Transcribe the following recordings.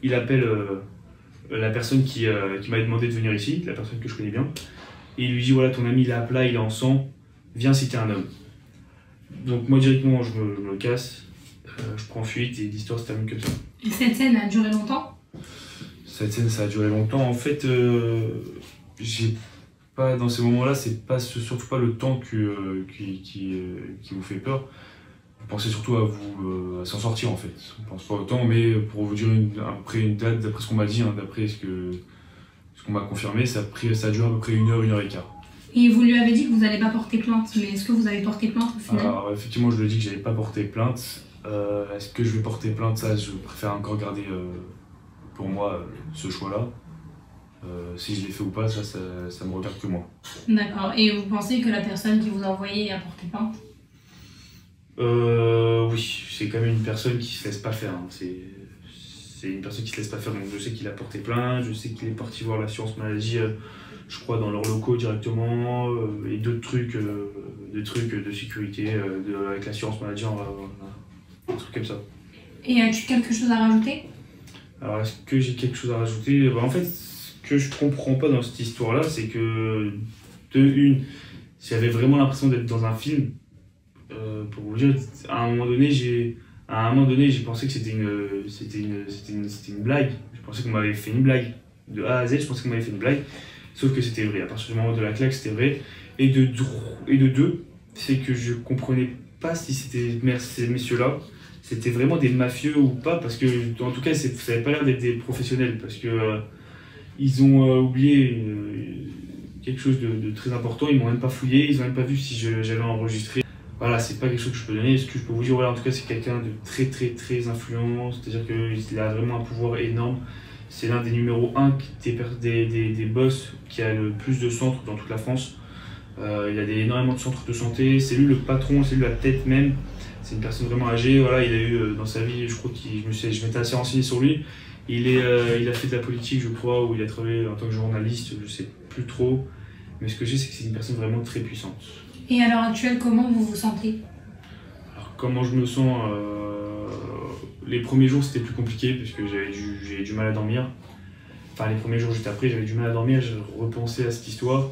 il appelle la personne qui m'avait demandé de venir ici, la personne que je connais bien, et il lui dit voilà, ton ami il est à plat, il est en sang, viens si t'es un homme. Donc moi directement je me casse, je prends fuite et l'histoire se termine comme ça. Et cette scène a duré longtemps? Cette scène ça a duré longtemps. En fait, j'ai pas, dans ces moments-là, c'est pas surtout pas le temps qui vous fait peur. Vous pensez surtout à vous à s'en sortir en fait. On pense pas au temps, mais pour vous dire après une date, d'après ce qu'on m'a dit, hein, d'après ce qu'on m'a confirmé, ça a duré à peu près 1 heure, 1 heure et quart. Et vous lui avez dit que vous n'allez pas porter plainte, mais est-ce que vous avez porté plainte au final? Alors effectivement, je lui ai dit que j'allais pas porter plainte. Est-ce que je vais porter plainte? Ça, je préfère encore garder pour moi ce choix-là. Si je l'ai fait ou pas, ça me regarde que moi. D'accord. Et vous pensez que la personne qui vous a envoyé a porté plainte? Oui, c'est quand même une personne qui se laisse pas faire. Hein. C'est une personne qui se laisse pas faire. Donc je sais qu'il a porté plainte, je sais qu'il est parti voir l'assurance maladie, je crois dans leurs locaux directement, et d'autres trucs, des trucs de sécurité avec l'assurance maladie, des trucs comme ça. Et as-tu quelque chose à rajouter? Alors est-ce que j'ai quelque chose à rajouter? En fait, ce que je comprends pas dans cette histoire-là, c'est que j'avais vraiment l'impression d'être dans un film. Pour vous dire, à un moment donné, j'ai pensé que c'était une blague. Je pensais qu'on m'avait fait une blague. De A à Z, je pensais qu'on m'avait fait une blague. Sauf que c'était vrai. À partir du moment de la claque, c'était vrai. Et de deux, c'est que je comprenais pas si ces messieurs-là, c'était vraiment des mafieux ou pas. Parce que, en tout cas, ça n'avait pas l'air d'être des professionnels. Parce que ils ont oublié quelque chose de très important. Ils m'ont même pas fouillé. Ils ont même pas vu si j'avais enregistré. Voilà, c'est pas quelque chose que je peux donner. Ce que je peux vous dire, voilà, en tout cas, c'est quelqu'un de très influent. C'est-à-dire qu'il a vraiment un pouvoir énorme. C'est l'un des numéros 1 des boss qui a le plus de centres dans toute la France. Il a énormément de centres de santé. C'est lui le patron, c'est lui la tête même. C'est une personne vraiment âgée. Voilà, il a eu dans sa vie, je crois que je m'étais assez renseigné sur lui. Il a fait de la politique, je crois, ou il a travaillé en tant que journaliste, je sais plus trop. Mais ce que je sais, c'est que c'est une personne vraiment très puissante. Et à l'heure actuelle, comment vous vous sentez? Alors, comment je me sens les premiers jours, c'était plus compliqué parce que j'ai du mal à dormir. Enfin, les premiers jours juste après, j'avais du mal à dormir. Je repensais à cette histoire.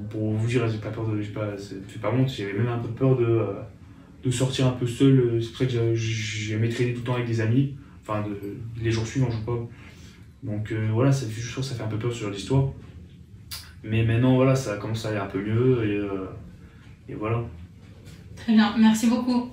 Pour vous dire, j'ai pas peur de, ça me fait pas honte. J'avais même un peu peur de sortir un peu seul. C'est pour ça que j'aimais traîner tout le temps avec des amis. Enfin, les jours suivants, je crois. Donc voilà, je suis sûr que ça fait un peu peur sur l'histoire. Mais maintenant, voilà, ça commence à aller un peu mieux et voilà. Très bien, merci beaucoup.